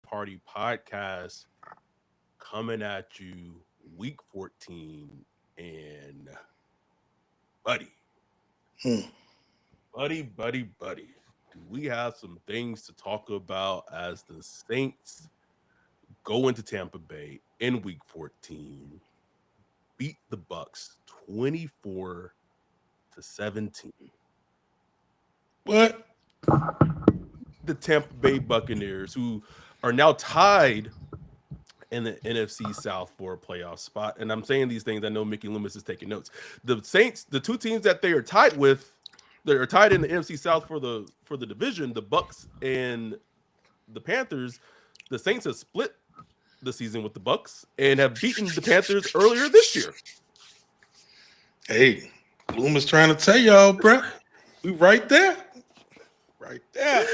Party podcast coming at you week 14. And buddy, Hmm. buddy, do we have some things to talk about as the Saints go into Tampa Bay in week 14, beat the Bucks 24 to 17. What? The Tampa Bay Buccaneers, who are now tied in the NFC South for a playoff spot. And I'm saying these things, I know Mickey Loomis is taking notes. The Saints, the two teams that they are tied with, they are tied in the NFC South for the division, the Bucks and the Panthers. The Saints have split the season with the Bucks and have beaten the Panthers earlier this year. Hey, Bloom is trying to tell y'all, bro. We right there. Right there.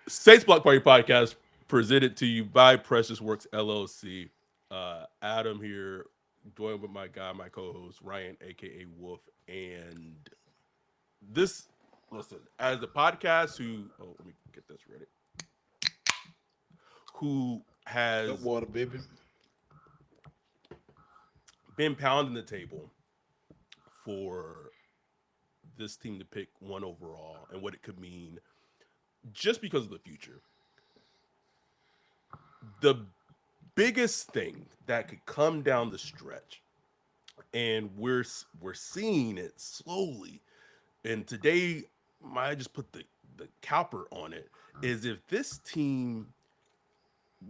Saints Block Party Podcast presented to you by Precious Works LLC. Adam here, joined with my guy, my co-host Ryan, aka Wolf, and this. Listen, as a podcast let me get this ready. Who has That water, baby. been pounding the table for this team to pick one overall and what it could mean just because of the future. The biggest thing that could come down the stretch, and we're seeing it slowly, and today I just put the cowper on it, is if this team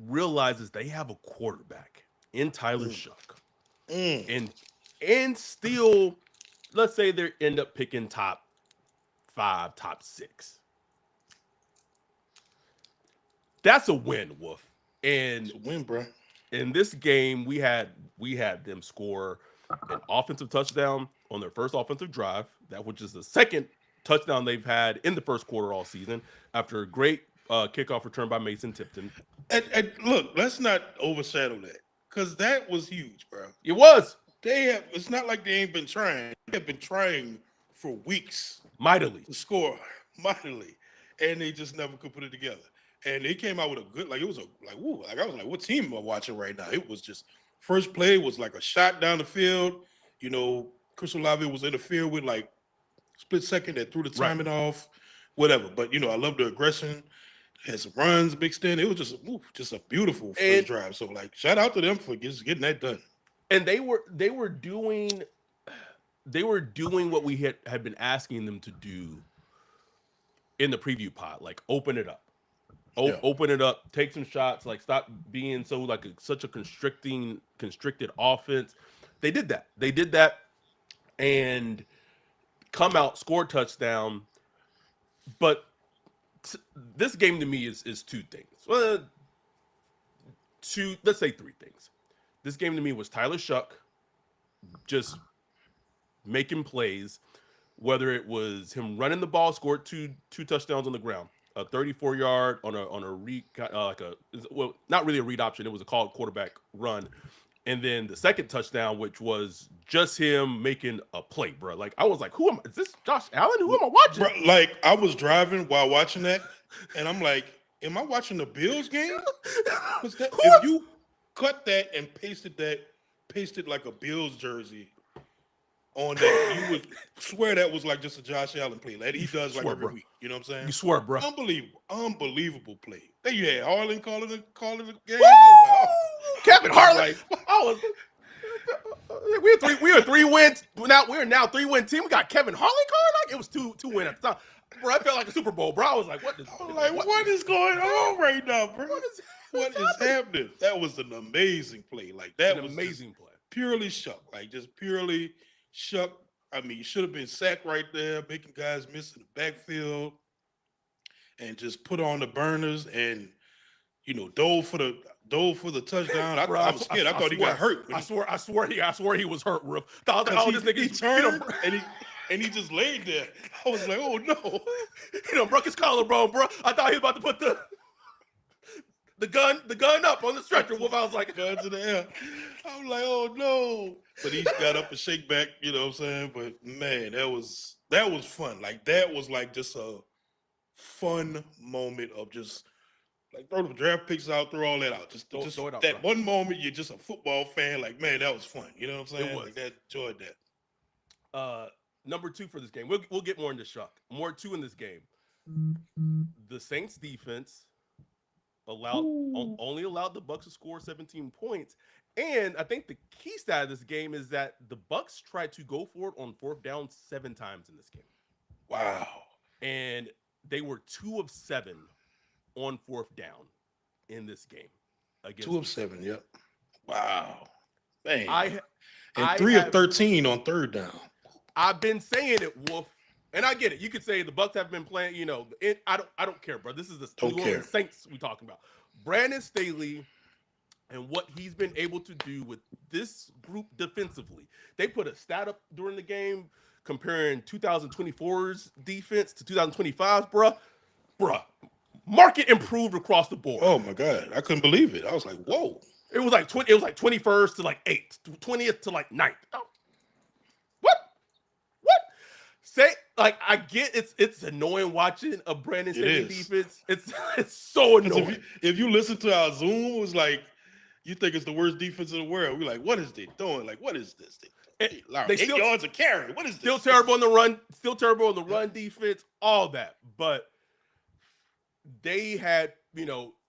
realizes they have a quarterback in Tyler Shough, and still, let's say they end up picking top 5, top 6. That's a win, Wolf. And It's a win, bro. in this game, we had them score an offensive touchdown on their first offensive drive, that which is the second touchdown they've had in the first quarter all season after a great kickoff return by Mason Tipton. And look, let's not overshadow that because that was huge, bro. It was They have. It's not like they ain't been trying. They have been trying for weeks mightily. to score mightily, and they just never could put it together. And they came out with a good, like it was woo, like I was like, what team am I watching right now? It was just first play was like a shot down the field. You know, Chris Olave was interfered with like split second that threw the timing off, whatever. But I love the aggression. Had some runs mixed in. It was just a beautiful first drive. So like, shout out to them for just getting that done. And they were doing what we had been asking them to do in the preview pod, like open it up. Open it up, take some shots, like stop being so like such a constricted offense. They did that and come out, score touchdown. But this game to me is two things. Well, let's say three things. This game to me was Tyler Shough just making plays, whether it was him running the ball, scored two touchdowns on the ground, a 34-yard on a read, not really a read option. It was a called quarterback run. And then the second touchdown, which was just him making a play, bro. Like, I was like, is this Josh Allen? Who am I watching? Bro, like, I was driving while watching that, and I'm like, am I watching the Bills game? If you cut that and pasted like a Bills jersey on that, you would swear that was like just a Josh Allen play. Like he does like every week. You know what I'm saying? You swear, bro. Unbelievable play. Then you had Harlan calling the game. Kevin Harlan. We were 3 wins. We're now 3-win team. We got Kevin Harlan calling like it was two win at the time. Bro, I felt like a Super Bowl, bro. I was like, what is going on right now, bro? What is happening? That was an amazing play. Like that was amazing play. Purely Shough. Like just purely Shough. I mean, you should have been sacked right there, making guys miss in the backfield, and just put on the burners and dove for the touchdown. I was scared. I thought he got hurt. I swear he was hurt, Rip. This nigga, he turned and he just laid there. I was like, oh no. Broke his collarbone, bro. I thought he was about to put the gun up on the stretcher. Wolf, I was like, guns in the air. I was like, oh no. But he got up and shake back, you know what I'm saying? But man, that was fun. Like that was like just a fun moment of just Like throw the draft picks out, throw all that out. Just throw it out, that bro. one moment you're just a football fan. Like, man, that was fun. You know what I'm saying? It was. Like that, enjoyed that. Number 2 for this game. We'll get more into Shough. More 2 in this game. The Saints defense only allowed the Bucs to score 17 points. And I think the key stat of this game is that the Bucs tried to go for it on 4th down 7 times in this game. Wow. And they were 2 of 7 on 4th down in this game. 2 of 7, yep. Wow. Man. And 3 of 13 on 3rd down. I've been saying it, Wolf. And I get it. You could say the Bucs have been playing, I don't care, bro. This is the Saints we talking about. Brandon Staley and what he's been able to do with this group defensively. They put a stat up during the game comparing 2024's defense to 2025's, bruh. Market improved across the board. Oh my God. I couldn't believe it. I was like, whoa. It was like 21st to like 8th, 20th to like 9th. Oh. What? Say, like, I get it's annoying watching a Brandon Staley defense. It's so annoying. If you listen to our Zoom, it was like, you think it's the worst defense in the world. We're like, what is they doing? Like, what is this? They 8 yards of carry. What is this? Still terrible on the run. Still terrible on the run defense. All that. But they had,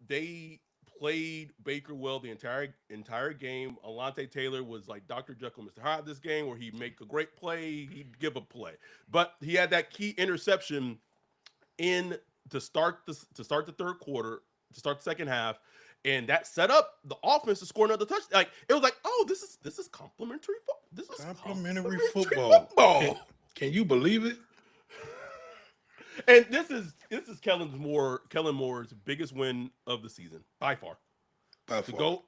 they played Baker well the entire game. Alontae Taylor was like Dr. Jekyll, Mr. Hyde this game, where he'd make a great play, he'd give a play. But he had that key interception to start the 3rd quarter, to start the second half. And that set up the offense to score another touchdown. Like, it was like, oh, this is complimentary football. This is complimentary football. Can you believe it? And this is Kellen Moore's biggest win of the season by far. To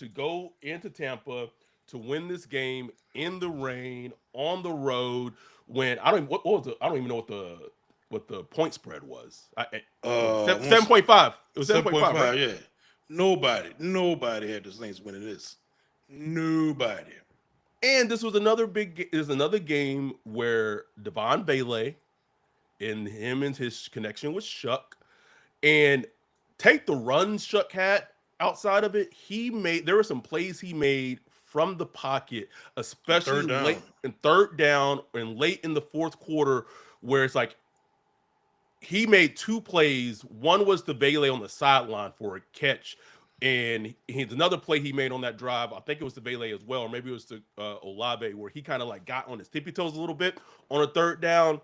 go into Tampa to win this game in the rain on the road when I don't even know what the point spread was. 7.5. It was 7.5, right? Yeah. Nobody had the Saints winning this. Nobody. And this was another game where Devon Bailey and his connection with Shough, and take the runs Shough had outside of it. There were some plays he made from the pocket, especially late in 3rd down and late in the 4th quarter, where it's like he made 2 plays. One was to Bailey on the sideline for a catch, and he's another play he made on that drive. I think it was to Bailey as well, or maybe it was to Olave, where he kind of like got on his tippy toes a little bit on a 3rd down.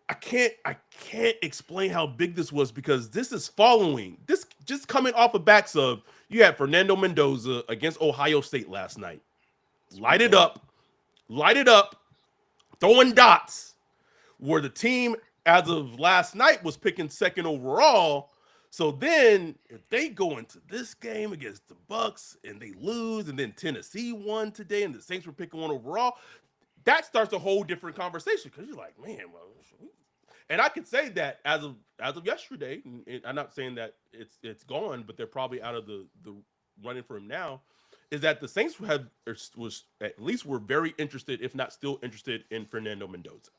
I can't explain how big this was, because this is following this, just coming off of backs of, you had Fernando Mendoza against Ohio State last night. Light it up, throwing dots, where the team as of last night was picking 2nd overall. So then if they go into this game against the Bucs and they lose, and then Tennessee won today and the Saints were picking 1 overall, that starts a whole different conversation, because you're like, man, well, and I could say that as of yesterday, and I'm not saying that it's gone, but they're probably out of the running for him now, is that the Saints were very interested, if not still interested, in Fernando Mendoza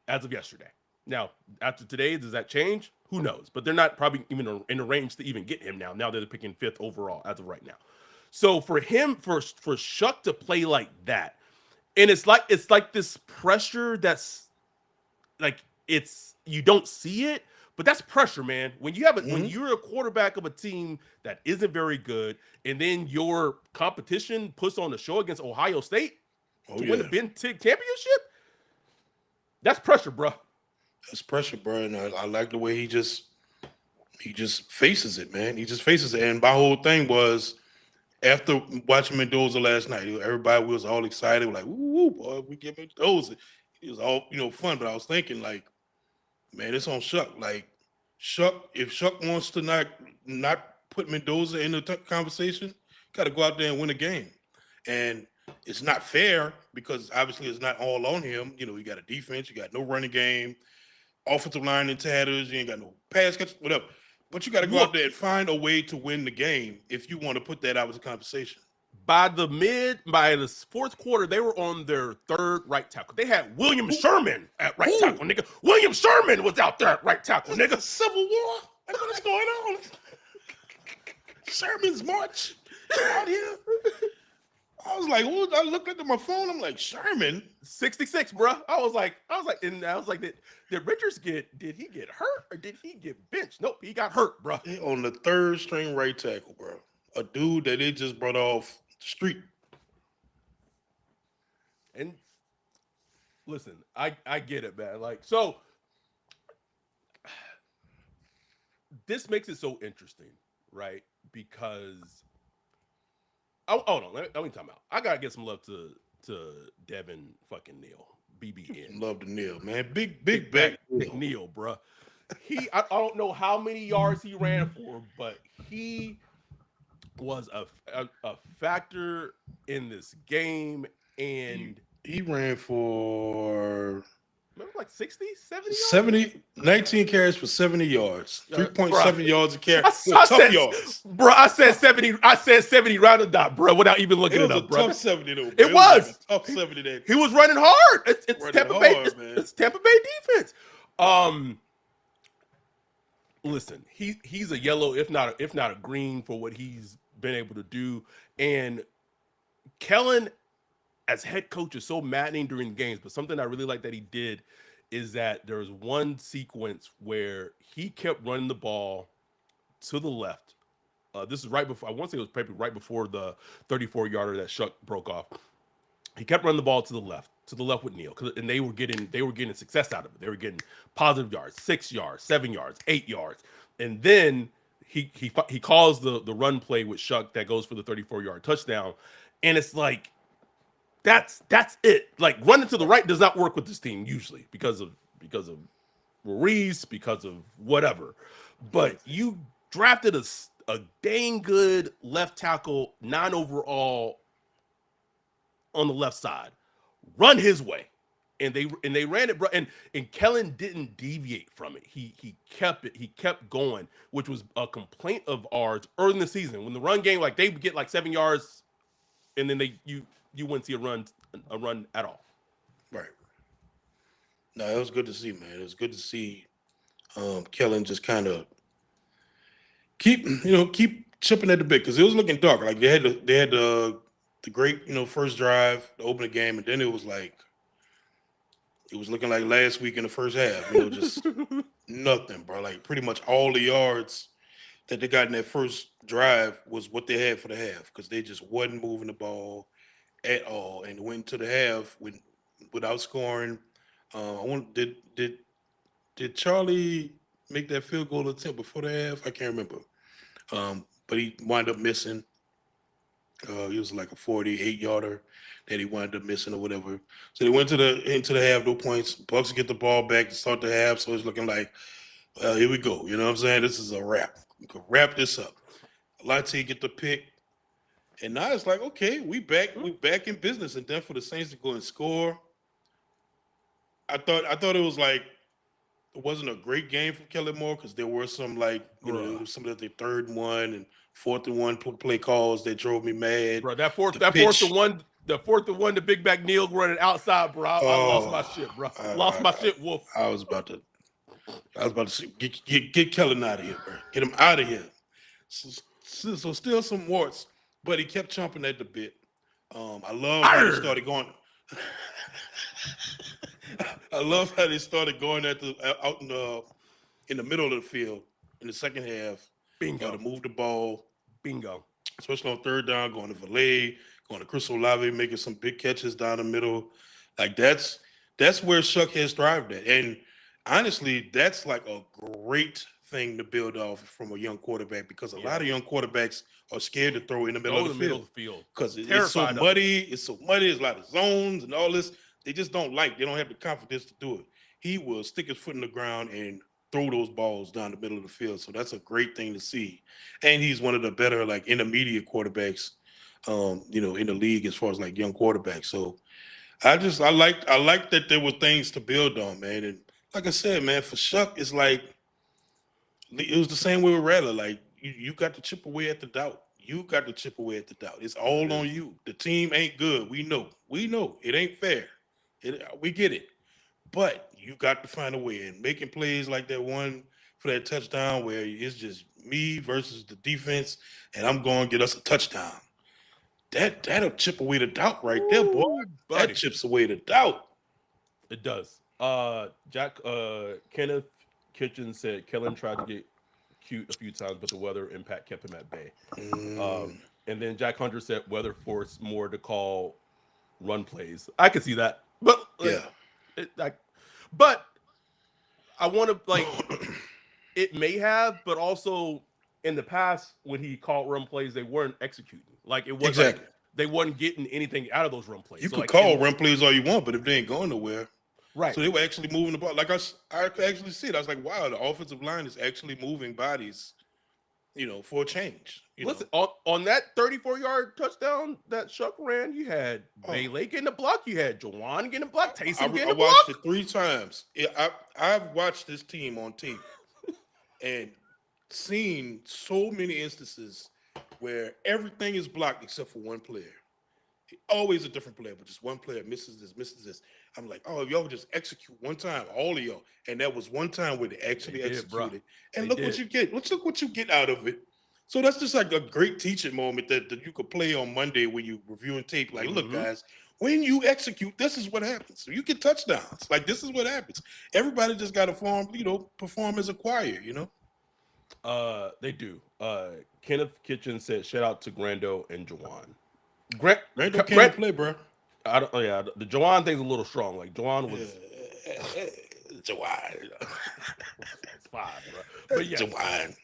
as of yesterday. Now, after today, does that change? Who knows? But they're not probably even in a range to even get him now. Now they're picking 5th overall as of right now. So for Shough to play like that, and it's like this pressure that's like, you don't see it, but that's pressure, man. When you're a quarterback of a team that isn't very good, and then your competition puts on the show against Ohio State to win the Big Ten championship, that's pressure, bro. That's pressure, bro. And I like the way he just faces it, man. He just faces it. And my whole thing was, after watching Mendoza last night, everybody was all excited. We're like, "Ooh, boy, we get Mendoza." It was all fun, but I was thinking, like, man, it's on Shough. Like, if Shough wants to not put Mendoza in the conversation, got to go out there and win a game. And it's not fair, because obviously it's not all on him. You got a defense, you got no running game, offensive line in tatters, you ain't got no pass catch, whatever. But you got to go out there and find a way to win the game if you want to put that out as a conversation. By the 4th quarter, they were on their 3rd right tackle. They had William Sherman at right tackle, nigga. William Sherman was out there at right tackle, nigga. Civil War. Like, what is going on? Sherman's march out here. I was like, what? I looked at my phone. I'm like, Sherman, 66, bro. I was like, did Richards did he get hurt or did he get benched? Nope, he got hurt, bro. on the third string right tackle, bro. A dude that they just brought off the street. And listen, I get it, man. Like, so this makes it so interesting, right? Because hold on, let me time out. I gotta get some love to Devin fucking Neal, BBN. Love the Neal, man. Big back Neal, bro. I don't know how many yards he ran for, but he was a factor in this game, and he ran for like 60, 70 yards? 70, 19 carries for 70 yards, 3.7 yards a carry. Tough yards. Bro, I said 70 round the dot, bro, without even looking it up, bro. Tough 70 though. It was. Like tough 70 that he was running hard. It's Tampa Bay. It's Tampa Bay defense. Listen, he's a yellow, if not a green, for what he's been able to do. And Kellen, as head coach, is so maddening during games. But something I really like that he did is that there was one sequence where he kept running the ball to the left. This is right before, I want to say it was probably right before the 34-yarder that Shough broke off. He kept running the ball to the left with Neal, and they were getting success out of it. They were getting positive yards, 6 yards, 7 yards, 8 yards, and then he calls the run play with Shough that goes for the 34-yard touchdown, and it's like that's it. Like, running to the right does not work with this team usually because of Ruiz, because of whatever, but you drafted a dang good left tackle, 9 overall on the left side. Run his way. And they ran it, bro. And Kellen didn't deviate from it. He kept it. He kept going, which was a complaint of ours early in the season. When the run game, like, they would get like 7 yards, and then you wouldn't see a run at all. Right. No, it was good to see, man. It was good to see Kellen just kind of keep chipping at the bit, because it was looking dark. Like, they had the great, first drive, the opening game, and then it was looking like last week in the first half. Just nothing, bro. Like, pretty much all the yards that they got in that first drive was what they had for the half, because they just wasn't moving the ball at all, and went to the half without scoring. Did Charlie make that field goal attempt before the half? I can't remember. But he wound up missing. He was like a 48-yarder that he wound up missing or whatever. So they went into the half, no points. Bucks get the ball back to start the half, so it's looking like, here we go. You know what I'm saying? This is a wrap. We can wrap this up. Latte get the pick, and now it's like, okay, we back in business. And then for the Saints to go and score, I thought it was like, it wasn't a great game for Kellen Moore, because there were some, like, some of the 3rd and 1 and 4th and 1 play calls that drove me mad. Bro, that fourth and one, the big back Neal running outside, bro. I lost my shit, bro. Lost my shit, Wolf. I was about to say, get Kellen out of here, bro. Get him out of here. So still some warts, but he kept chomping at the bit. I love how he started going. I love how they started going out in the middle of the field in the second half. Bingo. To move the ball. Bingo. Especially on 3rd down, going to Valet, going to Chris Olave, making some big catches down the middle. Like, that's where Shough has thrived at. And honestly, that's like a great thing to build off from a young quarterback, because a lot of young quarterbacks are scared to throw in the middle of the field. Because it's so muddy. It's so muddy. There's a lot of zones and all this. They just don't have the confidence to do it. He will stick his foot in the ground and throw those balls down the middle of the field. So that's a great thing to see. And he's one of the better, like, intermediate quarterbacks, in the league as far as, like, young quarterbacks. So I like that there were things to build on, man. And like I said, man, for Shough, it's like, it was the same way with Rattler. Like, you got to chip away at the doubt. It's all on you. The team ain't good. We know. It ain't fair. We get it. But you got to find a way. And making plays like that one for that touchdown where it's just me versus the defense, and I'm going to get us a touchdown. That'll chip away the doubt right there, boy. Ooh, That buddy. chips away the doubt. It does. Kenneth Kitchen said Kellen tried to get cute a few times, but the weather impact kept him at bay. Mm, And then Jack Hunter said weather forced more to call run plays. I can see that, but yeah. but I want to like it may have, but also in the past when he called run plays, they weren't executing. Like it was like Exactly. they wasn't getting anything out of those run plays. You So could like call run plays all you want, but if they ain't going nowhere, right. so they were actually moving the ball. Like I could actually see it. I was like, wow, the offensive line is actually moving bodies, for a change. Listen, on that 34-yard touchdown that Shough ran, you had Oh, Baylor getting the block, you had Jawan getting the block, Taysom getting I the watched it block. 3 times. I've watched this team on tape and seen so many instances where everything is blocked except for one player. Always a different player, but just one player misses this, misses this. I'm like, oh, if y'all just execute one time, all of y'all. And that was one time where they actually They did, bro. executed. And They look what did. you get. Look what you get out of it. So that's just like a great teaching moment that you could play on Monday when you reviewing tape. Like, look, Mm-hmm. guys, when you execute, this is what happens. So you get touchdowns. Like, this is what happens. Everybody just got to perform as a choir. They do. Kenneth Kitchen said, shout out to Grando and Jawan. Randall can't Grant, play, bro. I don't. Oh yeah, the Jawan thing's a little strong. Like Jawan was Jawad. it's fine, bro. But yes, Jawad.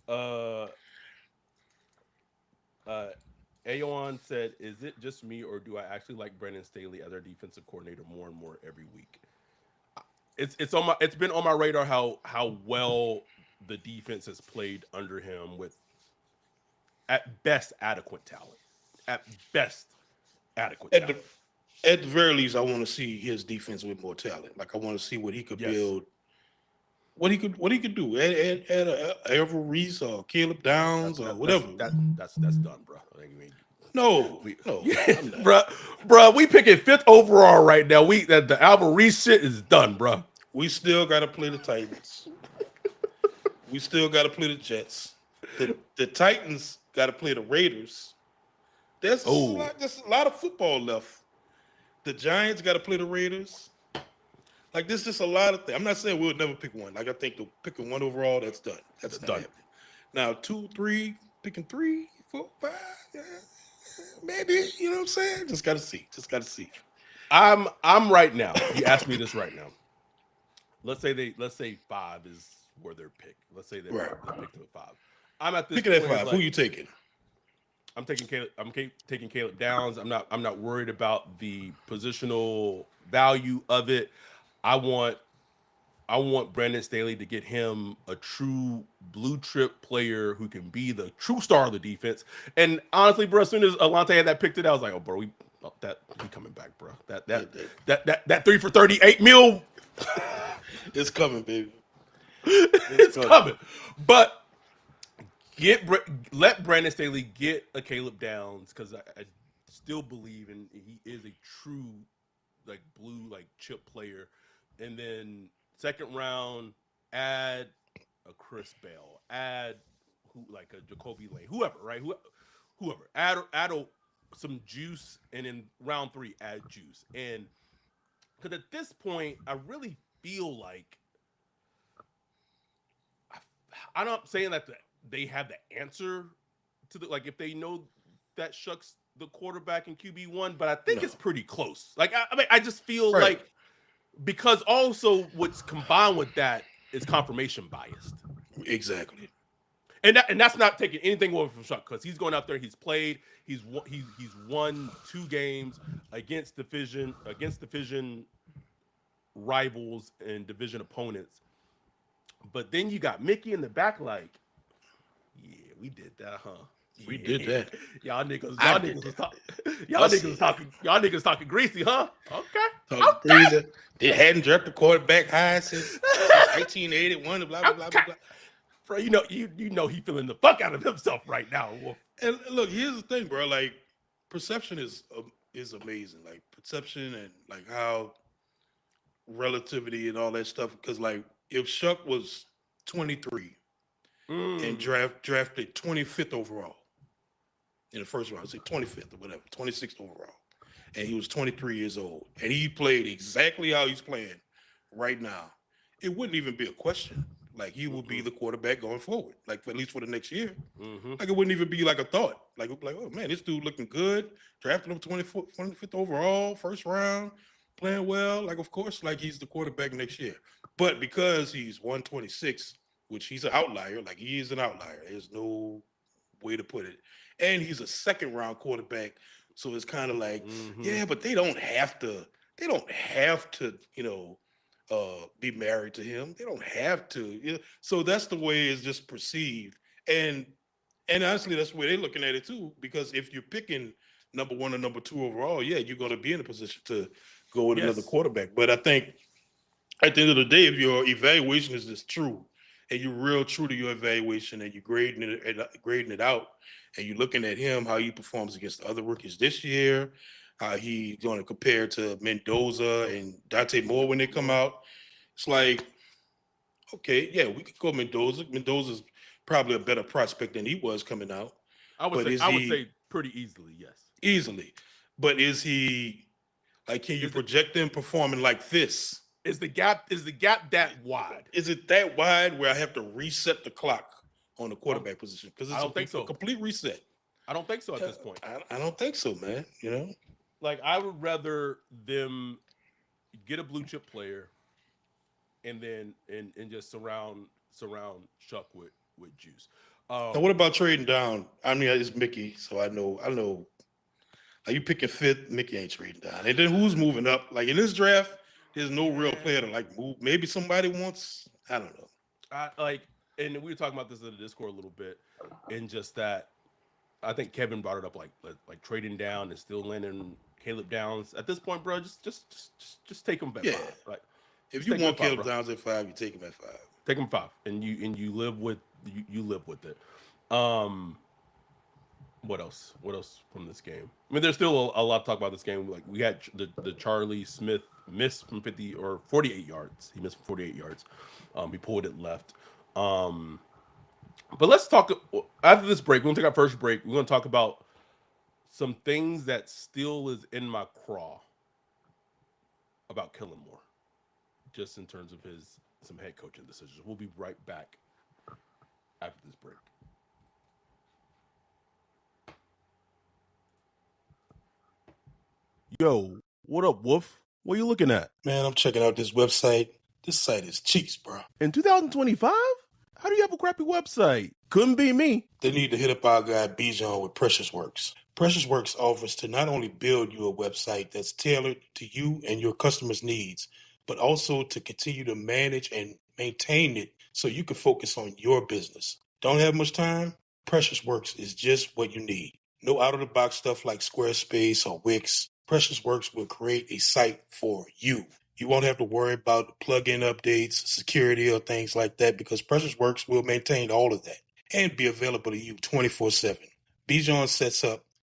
uh, uh, Aon said, "Is it just me, or do I actually like Brandon Staley as our defensive coordinator more and more every week?" It's been on my radar how well the defense has played under him with at best adequate talent, at best adequate At the talent. at the very least, I want to see his defense with more talent. Like I want to see what he could Yes, build, what he could do. Add Everett Reese or Caleb Downs or whatever. that's done, bro. I mean, No, we, no, yeah, I'm not. bro, we picking fifth overall right now. The Albert Reese shit is done, bro. We still got to play the Titans. We still got to play the Jets. The Titans got to play the Raiders. Oh, There's a lot of football left. The Giants got to play the Raiders. Like there's just a lot of things. I'm not saying we'll never pick one. Like I think the picking one overall, that's done. That's not done. happening. Now 2, 3, picking 3, 4, 5, yeah, maybe. You know what I'm saying? Just gotta see. Just gotta see. I'm right now. You asked me this right now. Let's say five is where they're picked. Let's say Right. they're picked at five. I'm at this Picking at point. 5. Who you taking? I'm taking Caleb. Taking Caleb Downs. I'm not worried about the positional value of it. I want I want Brandon Staley to get him a true blue chip player who can be the true star of the defense. And honestly, bro, as soon as Alante had that picked it, I was like, oh, bro, we coming back, bro. That 3 for 38 mil, It's coming, baby. it's coming. But let Brandon Staley get a Caleb Downs because I still believe in he is a true like blue like chip player, and then second round add a Chris Bell, add like a Jacoby Lane, whoever, right? Whoever add some juice, and in round 3 add juice, and because at this point I really feel like I'm not saying that they have the answer to the like if they know that Shuck's the quarterback in QB1, but I think No. it's pretty close. Like I mean, I just feel Right. like because also what's combined with that is confirmation biased, Exactly. and that's not taking anything away from Shuck because he's going out there, he's played, he's won 2 games against division rivals and division opponents. But then you got Mickey in the back, like, yeah, we did that, huh? We did that. Y'all niggas Y'all was talking greasy, huh? Okay. Greaser. They hadn't dropped the quarterback high since 1981. Blah blah blah blah blah. Bro, you know he feeling the fuck out of himself right now, Wolf. And look, here's the thing, bro. Like perception is amazing. Like perception and like how relativity and all that stuff. Because like if Shuck was 23 and Mm. drafted 25th overall in the first round. I say 25th or whatever, 26th overall. And he was 23 years old. And he played exactly how he's playing right now. It wouldn't even be a question. Like he will be Mm-mm. the quarterback going forward, like for, at least for the next year. Mm-hmm. Like it wouldn't even be like a thought. Like oh man, this dude looking good. Drafted him 25th overall, first round, playing well. Like of course, like he's the quarterback next year. But because he's 126, which he's an outlier, like he is an outlier. There's no way to put it. And he's a second round quarterback. So it's kind of like, Mm-hmm. yeah, but they don't have to, be married to him. They don't have to. So that's the way it's just perceived. And honestly, that's the way they're looking at it too. Because if you're picking number one or number two overall, yeah, you're gonna be in a position to go with another Yes. quarterback. But I think at the end of the day, if your evaluation is just true and you're real true to your evaluation and you're grading it out and you're looking at him, how he performs against the other rookies this year, how he's going to compare to Mendoza and Dante Moore when they come More. out, it's like, okay, yeah, we could go Mendoza. Mendoza's probably a better prospect than he was coming out, I would but say. is I would he say pretty easily. Yes. easily? But is he like? Can you Is it? project him performing like this? Is the gap? Is the gap that wide? Is it that wide where I have to reset the clock on the I don't. quarterback position because I it's don't think a so. complete reset? I don't think so at this point. I don't think so, man. You know, Like I would rather them get a blue chip player and then and just surround Chuck with juice. now what Um, about trading down? I mean, it's Mickey, so I know. Are you picking fifth? Mickey ain't trading down. And then who's moving up? Like in this draft, there's no real yeah, player to like move. Maybe somebody wants. I don't know. I like, and we were talking about this in the Discord a little bit, and just that I think Kevin brought it up like trading down and still landing Caleb Downs at this point, bro. Just take him at Yeah, five. Like, if just you take him at want five, Caleb bro. Downs at 5, you take him at 5. Take him five, and you live with you live with it. Um, what else? What else from this game? I mean, there's still a lot to talk about this game. Like we had the Charlie Smith miss from 50 or 48 yards. He missed from 48 yards. He pulled it left. Um, but let's talk after this break. We're gonna take our first break. We're gonna talk about some things that still is in my craw about Kellen Moore, just in terms of his some head coaching decisions. We'll be right back after this break. Yo, what up, Wolf? What are you looking at? Man, I'm checking out this website. This site is cheeks, bro. In 2025? How do you have a crappy website? Couldn't be me. They need to hit up our guy Bijan with Precious Works. Precious Works offers to not only build you a website that's tailored to you and your customers' needs, but also to continue to manage and maintain it so you can focus on your business. Don't have much time? Precious Works is just what you need. No out of the box stuff like Squarespace or Wix. Precious Works will create a site for you. You won't have to worry about plugin updates, security, or things like that because Precious Works will maintain all of that and be available to you 24/7. Bijan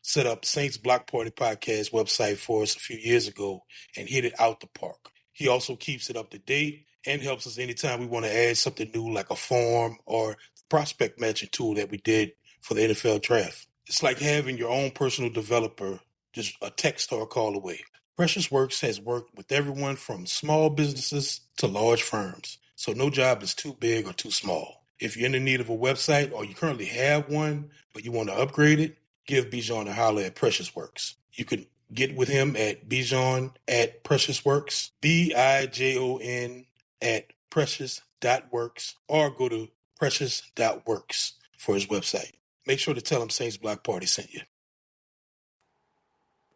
set up Saints Block Party podcast website for us a few years ago and hit it out the park. He also keeps it up to date and helps us anytime we want to add something new like a form or prospect matching tool that we did for the NFL draft. It's like having your own personal developer just a text or a call away. Precious Works has worked with everyone from small businesses to large firms, so no job is too big or too small. If you're in the need of a website or you currently have one, but you want to upgrade it, give Bijan a holler at Precious Works. You can get with him at Bijan at Precious Works, Bijon at precious.works, or go to precious.works for his website. Make sure to tell him Saints Block Party sent you.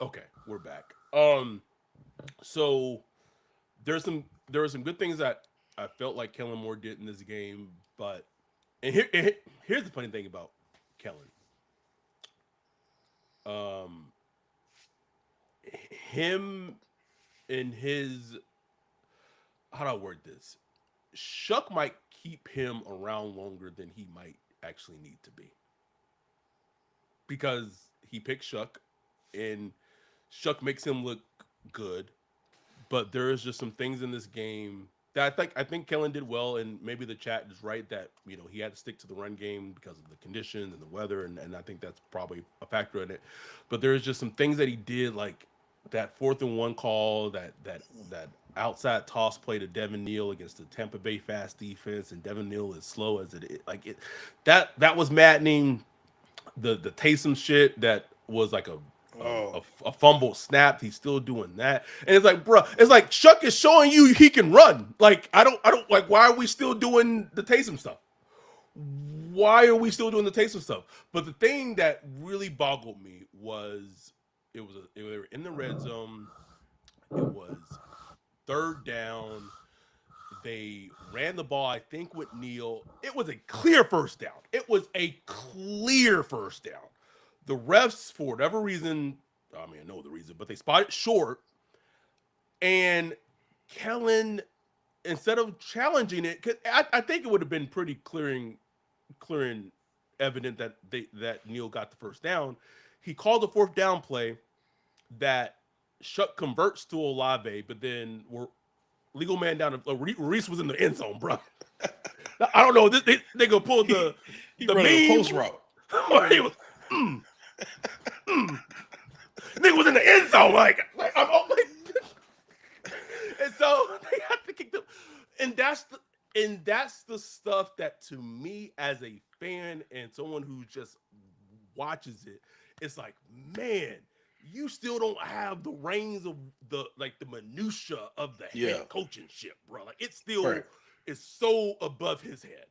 Okay, we're back. So there are some good things that I felt like Kellen Moore did in this game, but here's the funny thing about Kellen. Um, him and his how do I word this? Shuck might keep him around longer than he might actually need to be because he picked Shuck and Shuck makes him look good, but there is just some things in this game I think Kellen did well, and maybe the chat is right that he had to stick to the run game because of the conditions and the weather, and I think that's probably a factor in it. But there's just some things that he did, like that 4th-and-1 call, that outside toss play to Devin Neal against the Tampa Bay fast defense, and Devin Neal is slow as it is. Like that was maddening. The Taysom shit that was like a fumble snapped. He's still doing that, and it's like, bro, it's like Shough is showing you he can run. Like I don't like. Why are we still doing the Taysom stuff? Why are we still doing the Taysom stuff? But the thing that really boggled me was they were in the red zone. It was 3rd down. They ran the ball, I think, with Neal. It was a clear first down. It was a clear first down. The refs, for whatever reason, I mean, I know the reason, but they spotted short. And Kellen, instead of challenging it, cause I think it would have been pretty clear and evident that Neal got the first down. He called the 4th down play that Shough converts to Olave, but then we're legal man down. Reese was in the end zone, bro. I don't know. They gonna pull the running a post route. He was, nigga was in the end zone, like I'm like, and so they have to kick them, and that's the stuff that, to me as a fan and someone who just watches it, it's like, man, you still don't have the reins of the minutia of the head coaching ship, bro. Like it still is so above his head.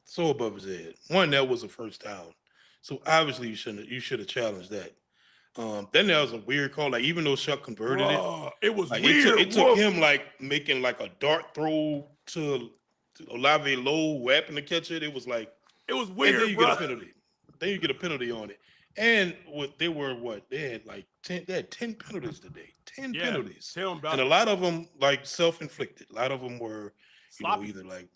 So above his head. One, that was a first down. So obviously you should have challenged that. Then there was a weird call. Like even though Shough converted it was like weird. It took him like making like a dart throw to Olave Low, who happened to catch it. It was like it was weird. And then you get a penalty. Then you get a penalty on it. And they had like 10. They had 10 penalties today. 10 penalties, and a lot of them like self-inflicted. A lot of them were, either like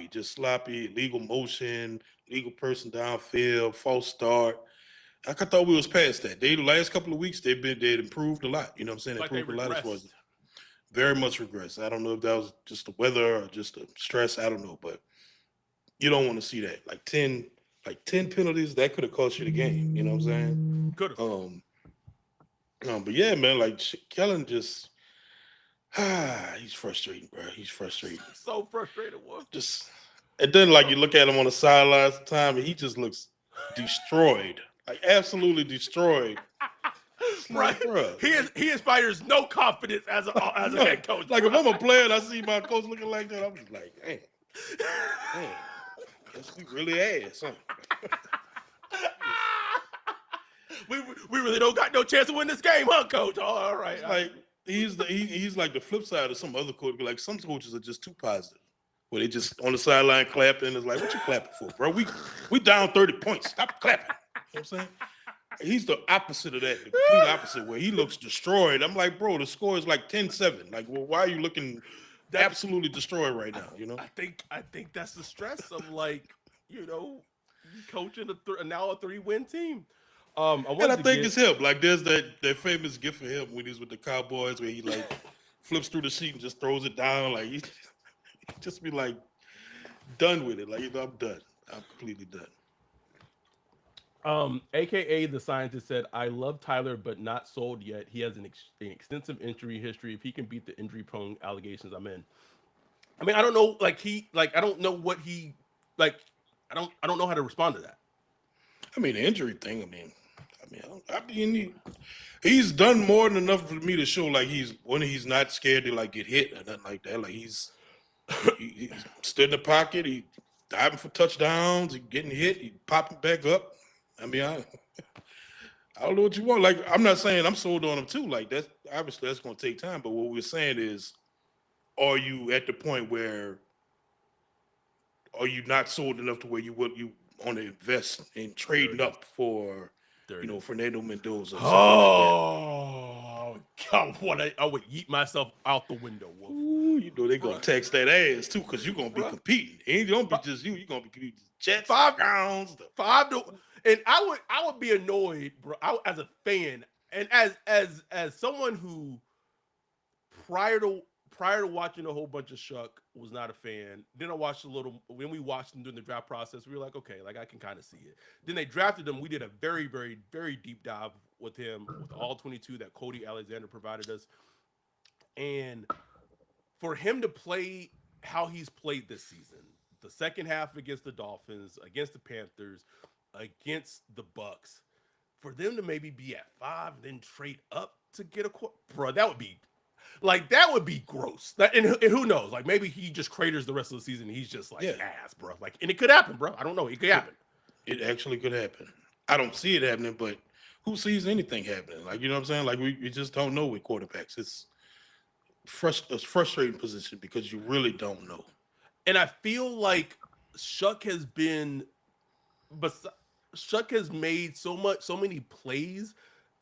just sloppy, illegal motion, legal person downfield, false start. Like I thought we was past that. The last couple of weeks they'd improved a lot. You know what I'm saying? They improved a lot as far as very much regress. I don't know if that was just the weather or just the stress. I don't know, but you don't want to see that. Like 10 penalties, that could have cost you the game. You know what I'm saying? Could have. But yeah, man, like Kellen just he's frustrating, bro. He's frustrating. So frustrated, what? And then like you look at him on the sidelines time and he just looks destroyed. Like absolutely destroyed. Right. He inspires no confidence as a head coach. Like if I'm a player and I see my coach looking like that, I'm just like, damn. Guess we really ass, huh? we really don't got no chance to win this game, huh, coach? Oh, all right. Like he's like the flip side of some other coach. Like some coaches are just too positive. Where they just on the sideline clapping. It's like, what you clapping for, bro? We down 30 points. Stop clapping. You know what I'm saying? He's the opposite of that, the complete opposite, where he looks destroyed. I'm like, bro, the score is like 10-7. Like, well, why are you looking absolutely destroyed right now? You know? I think that's the stress of coaching now a 3-win team. I think it's him. Like, there's that famous gift of him when he's with the Cowboys where he like flips through the sheet and just throws it down. Like he just be like done with it. Like, I'm done. I'm completely done. AKA the scientist said, I love Tyler, but not sold yet. He has an extensive injury history. If he can beat the injury-prone allegations, I'm in. I mean, I don't know. I don't know what he like. I don't know how to respond to that. I mean, the injury thing. I mean, he's done more than enough for me to show like he's not scared to like get hit or nothing like that. Like he's stood in the pocket. He diving for touchdowns. He getting hit. He popping back up. I mean, I don't know what you want. Like, I'm not saying I'm sold on him too. Like, that's obviously that's going to take time. But what we're saying is, are you at the point where are you not sold enough to where you want to invest in trading up for, Fernando Mendoza? Oh, God, I would yeet myself out the window. Wolf. Ooh, they're going to tax that ass too because you're going to be competing. It ain't going to be just you. You're going to be competing. Jets, 5 Browns, 5 to. And I would be annoyed, bro, as a fan and as someone who prior prior to watching a whole bunch of Shough, was not a fan. Then I watched a little. When we watched him during the draft process, we were like, okay, like I can kind of see it. Then they drafted him. We did a very, very, very deep dive with him with all 22 that Cody Alexander provided us, and for him to play how he's played this season, the second half against the Dolphins, against the Panthers, against the Bucks, for them to maybe be at 5 and then trade up to get a bro, that would be gross. And who knows? Like maybe he just craters the rest of the season. And he's just like ass, bro. Like, and it could happen, bro. I don't know. It could happen. It actually could happen. I don't see it happening, but who sees anything happening? Like, you know what I'm saying? Like we just don't know with quarterbacks. It's a frustrating position because you really don't know. And I feel like Shough has made so many plays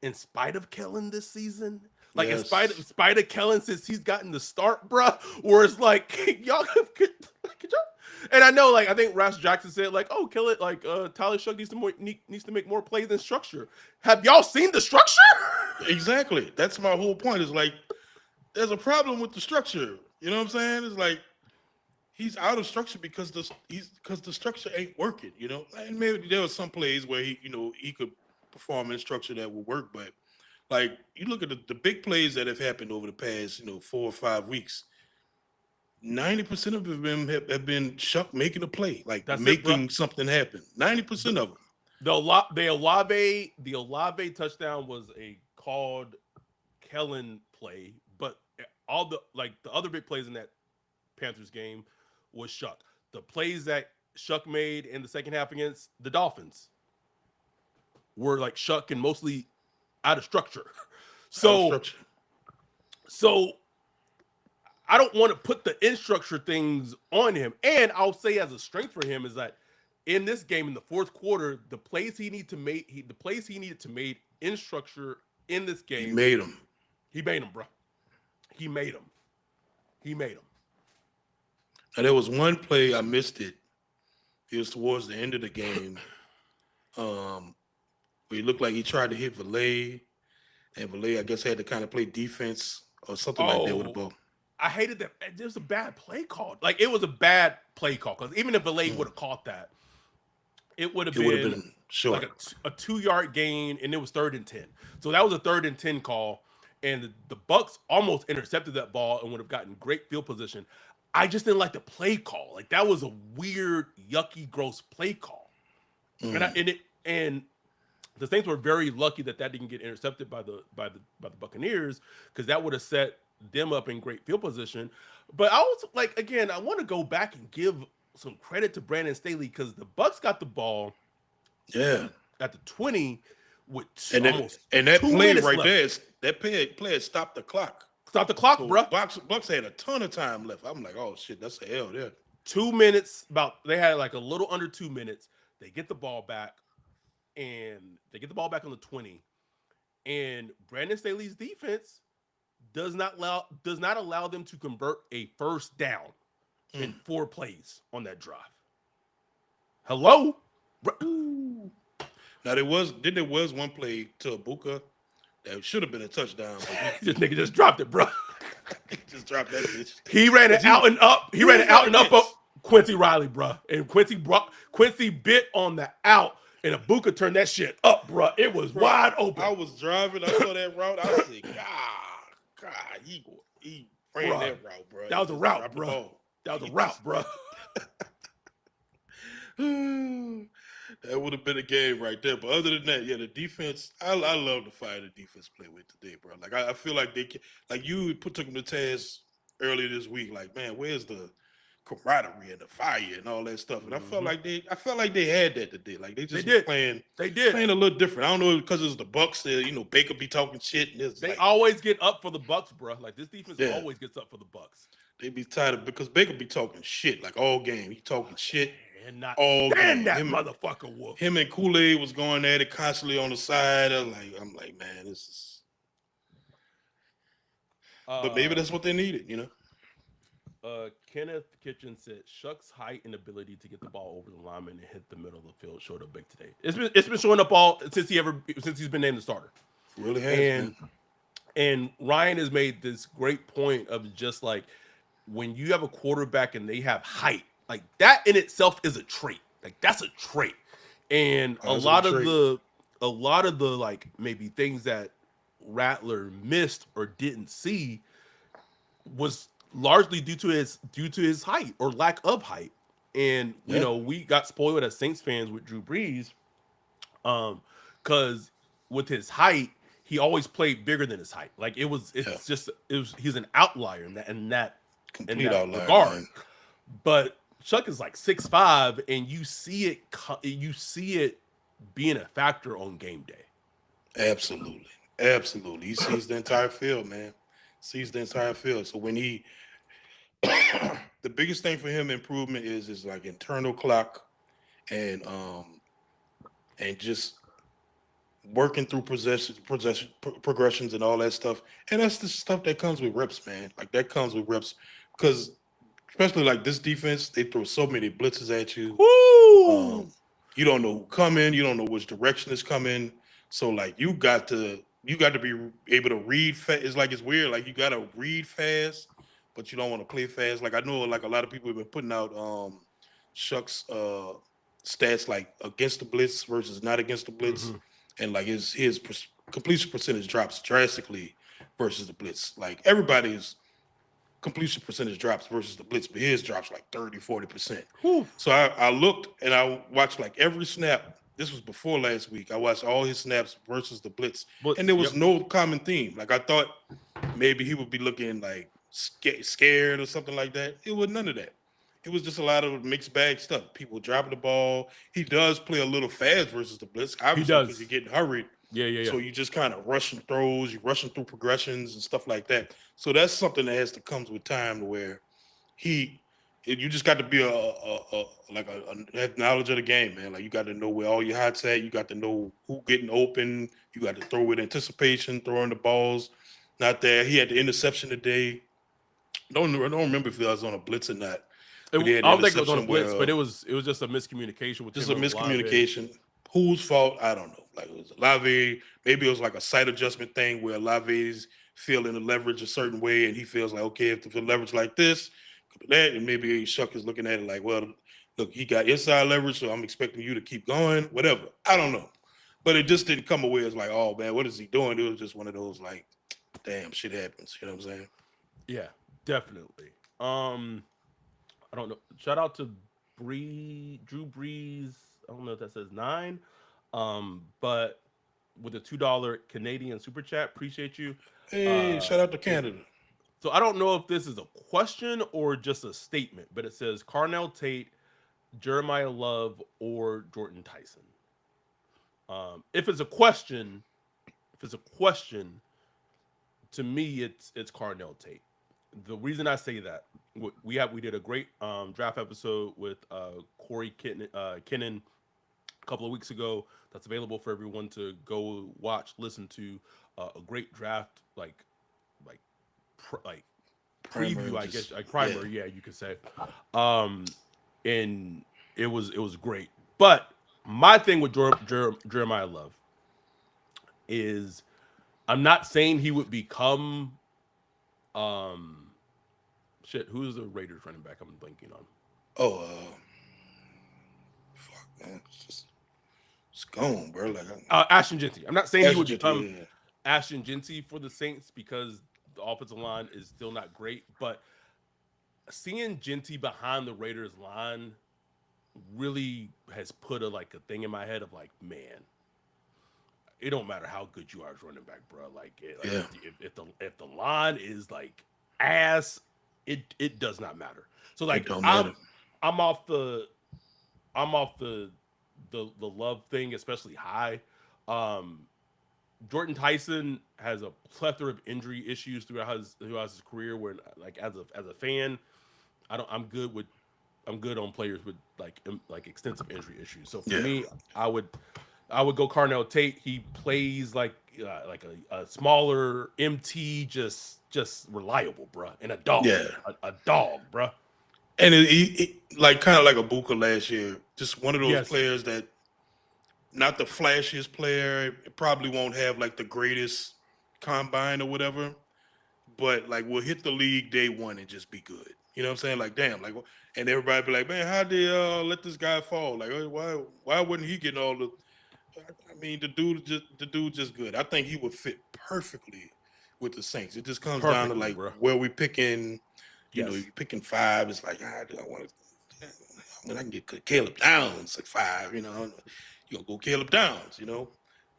in spite of Kellen this season. Like in spite of Kellen since he's gotten the start, bro. Where it's like y'all could y'all. And I know, like I think Ross Jackson said, like, oh, kill it. Like Tyler Shough needs to make more plays than structure. Have y'all seen the structure? Exactly. That's my whole point. Is like there's a problem with the structure. You know what I'm saying? It's like he's out of structure because the structure ain't working. You know, and maybe there were some plays where he could perform in structure that would work, but like you look at the big plays that have happened over the past 4 or 5 weeks, 90% of them have been Shough making a play, like making something happen. 90% of them. The Olave touchdown was a called Kellen play, but all the other big plays in that Panthers game was Shough. The plays that Shough made in the second half against the Dolphins were like Shough and mostly out of structure. So I don't want to put the in structure things on him. And I'll say as a strength for him is that in this game in the fourth quarter, the plays he needed to make in structure in this game. He made them. He made them, bro. He made them. Now, there was one play I missed it. It was towards the end of the game. Where he looked like he tried to hit Valet, and Valet, I guess, had to kind of play defense or something like that with the ball. I hated that. It was a bad play call. Like, it was a bad play call because even if Valet would have caught that, it would have been short. Like a 2-yard gain, and it was 3rd and 10. So that was a 3rd and 10 call, and the Bucks almost intercepted that ball and would have gotten great field position. I just didn't like the play call. Like, that was a weird, yucky, gross play call. And the Saints were very lucky that didn't get intercepted by the Buccaneers because that would have set them up in great field position. But I was like, again, I want to go back and give some credit to Brandon Staley because the Bucks got the ball at the 20 with that play right left. That play stopped the clock. Stop the clock, bro. Bucks had a ton of time left. I'm like, oh shit, that's a L there. 2 minutes, they had like a little under 2 minutes. They get the ball back. And they get the ball back on the 20, and Brandon Staley's defense does not allow them to convert a first down in 4 plays on that drive. Hello? Now there was one play to Ibuka that should have been a touchdown. But this nigga just dropped it, bro. He just dropped that bitch. He ran it out and up. He ran it out and up Quincy Riley, bro. And Quincy bit on the out. And Ibuka turned that shit up, bro. It was wide open. I was driving. I saw that route. I said, God, he ran that route, bro. That was a route, bro. That was a route, bro. That would have been a game right there. But other than that, the defense, I love the fire the defense played with today, bro. Like, I feel like you took them to task earlier this week. Like, man, where's the camaraderie and the fire and all that stuff? And I felt like they had that today. Like, they just playing a little different. I don't know because it's the Bucks. Baker be talking shit. And they always get up for the Bucks, bro. Like, this defense always gets up for the Bucks. They be tired of because Baker be talking shit like all game. He talking shit and not all game. That motherfucker wolf. Him and Kool-Aid was going at it constantly on the side. I'm like, man, this is. But maybe that's what they needed, Kenneth Kitchen said Shough's height and ability to get the ball over the lineman and hit the middle of the field showed up big today. It's been showing up all since he's been named the starter. Really has. And Ryan has made this great point of just like when you have a quarterback and they have height, like that in itself is a trait. Like that's a trait. And That's a trait. a lot of the like maybe things that Rattler missed or didn't see was largely due to his height or lack of height. And you Yeah. know, we got spoiled as Saints fans with Drew Brees, because with his height, he always played bigger than his height. Like Yeah. he's an outlier in Complete that outlier, regard. man. But Chuck is like 6'5", and you see it being a factor on game day. Absolutely. Absolutely. He sees the entire field, man. Sees the entire field. So when he the biggest thing for him improvement is like internal clock and just working through progressions and all that stuff. And that's the stuff that comes with reps, man. Like that comes with reps because especially like this defense, they throw so many blitzes at you. Woo! You don't know who coming, you don't know which direction is coming. So like you got to be able to read fast. It's like it's weird. Like you got to read fast, but you don't want to play fast. Like I know like a lot of people have been putting out Shuck's stats like against the blitz versus not against the blitz, and like his completion percentage drops drastically versus the blitz. Like everybody's completion percentage drops versus the blitz, but his drops like 30-40%. So I looked and I watched like every snap. This was before last week. I watched all his snaps versus the blitz, and there was no common theme. Like I thought maybe he would be looking like scared or something like that. It was none of that. It was just a lot of mixed bag stuff. People dropping the ball. He does play a little fast versus the blitz, obviously, because you're getting hurried. Yeah. So you just kind of rushing throws, you're rushing through progressions and stuff like that. So that's something that has to comes with time, to where you just got to be have knowledge of the game, man. Like you got to know where all your hots at. You got to know who getting open. You got to throw with anticipation, throwing the balls. Not there. He had the interception today. I don't remember if he was on a blitz or not. I don't think it was on a blitz, but it was just a miscommunication with just a miscommunication. Whose fault? I don't know. Like it was Olave. Maybe it was like a sight adjustment thing where Olave's feeling the leverage a certain way, and he feels like, okay, if the leverage like this, that, and maybe Shough is looking at it like, well, look, he got inside leverage, so I'm expecting you to keep going. Whatever. I don't know, but it just didn't come away as like, oh man, what is he doing? It was just one of those like, damn, shit happens. You know what I'm saying? Yeah, definitely. I don't know. Shout out to Drew Brees. I don't know if that says 9. But with a $2 Canadian super chat, appreciate you. Hey, shout out to Canada. So I don't know if this is a question or just a statement, but it says Carnell Tate, Jeremiah Love, or Jordan Tyson. If it's a question, to me it's Carnell Tate. The reason I say that, we did a great draft episode with Corey Kinnan a couple of weeks ago. That's available for everyone to go watch, listen to. A great draft preview, I guess, like primer, yeah, you could say. And it was great. But my thing with Jeremiah Love is, I'm not saying he would become who's the Raiders running back I'm blanking on? Fuck, man, it's gone, bro. Like Ashton Jeanty. I'm not saying he would become yeah. Ashton Jeanty for the Saints because the offensive line is still not great, but seeing Jeanty behind the Raiders line really has put a thing in my head of like, man, it don't matter how good you are as running back, bro. If the line is like ass, it does not matter. So like I'm off the Love thing, especially high. Jordan Tyson has a plethora of injury issues throughout his career. Where like as a fan, I'm good on players with like extensive injury issues. So for me, I would go Carnell Tate. He plays like a smaller MT, just reliable, bro, and a dog. A dog, bro. And he like kind of like a Buka last year, just one of those players that, not the flashiest player, probably won't have like the greatest combine or whatever, but like we'll hit the league day one and just be good. You know what I'm saying? Like, damn, like, and everybody be like, man, how they let this guy fall? Like, why wouldn't he get all the? I mean, the dude just good. I think he would fit perfectly with the Saints. It just comes down to Perfectly, like bro. where we picking. You know, Yes. you picking five. It's like, do I want to? When I can get Caleb Downs at 5, you know, you gonna go Caleb Downs, you know,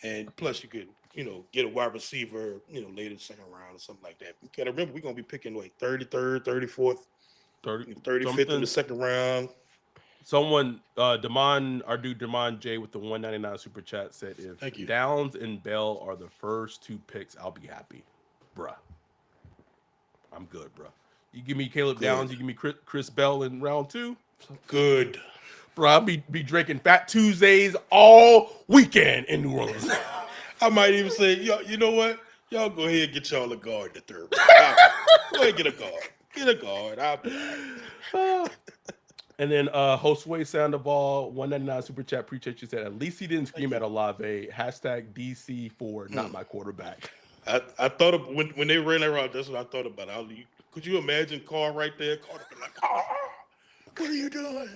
and plus you could, you know, get a wide receiver, you know, later second round or something like that. You gotta remember we're gonna be picking like 33rd, 34th, 30 35th in the second round. Someone, our dude Demond J with the 199 super chat said, if Thank you. Downs and Bell are the first 2 picks, I'll be happy. Bruh. I'm good, bruh. You give me Caleb Downs, Good. you give me Chris Bell in round 2. Good. Bro, I'll be drinking Fat Tuesdays all weekend in New Orleans. I might even say, yo, you know what? Y'all go ahead and get y'all a guard in the third round. Go ahead and get a guard. Get a guard. I'll be all right. And then Josue Sandoval, 199 super chat. Appreciate you said, at least he didn't scream at Olave. Hashtag DC for not my quarterback. I thought of when they ran that route, that's what I thought about. Could you imagine Carr right there? Carr be like, what are you doing?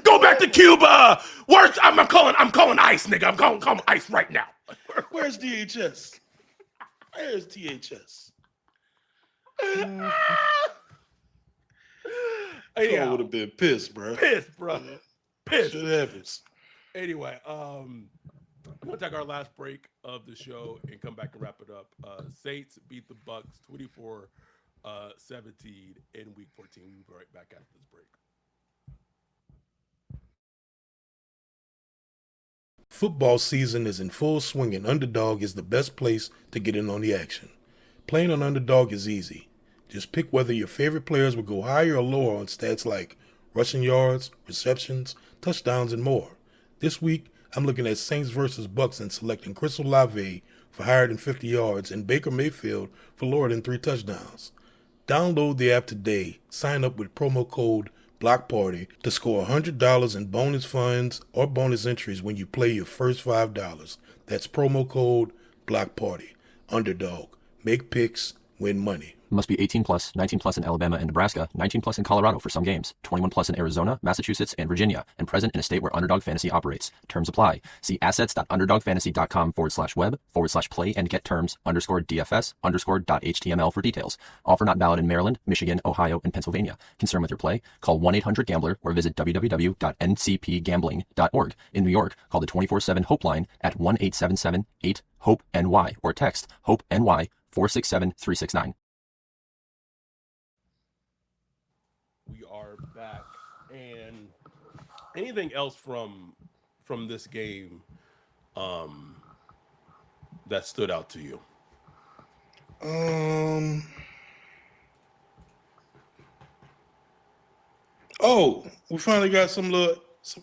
Go back to Cuba. Worse, I'm calling ICE, nigga. I'm calling ICE right now. Where's DHS? Where's DHS? Yeah, would have been pissed, bro. Pissed, bro. Pissed. Shit happens. Anyway, we'll take our last break of the show and come back and wrap it up. Saints beat the Bucks 24-17 in Week 14. We'll be right back after this break. Football season is in full swing, and Underdog is the best place to get in on the action. Playing on Underdog is easy. Just pick whether your favorite players will go higher or lower on stats like rushing yards, receptions, touchdowns, and more. This week, I'm looking at Saints versus Bucks and selecting Chris Olave for higher than 50 yards and Baker Mayfield for lower than 3 touchdowns. Download the app today. Sign up with promo code BLOCKPARTY to score $100 in bonus funds or bonus entries when you play your first $5. That's promo code BLOCKPARTY. Underdog. Make picks, win money. Must be 18 plus, 19 plus in Alabama and Nebraska, 19 plus in Colorado for some games, 21 plus in Arizona, Massachusetts, and Virginia, and present in a state where Underdog Fantasy operates. Terms apply. See assets.underdogfantasy.com/web/play and get terms _DFS_.html for details. Offer not valid in Maryland, Michigan, Ohio, and Pennsylvania. Concerned with your play? Call 1-800-GAMBLER or visit www.ncpgambling.org. In New York, call the 24/7 Hope line at 1-877-8-HOPE-NY or text HOPE-NY 467-369. We are back, and anything else from this game that stood out to you? Oh, we finally got some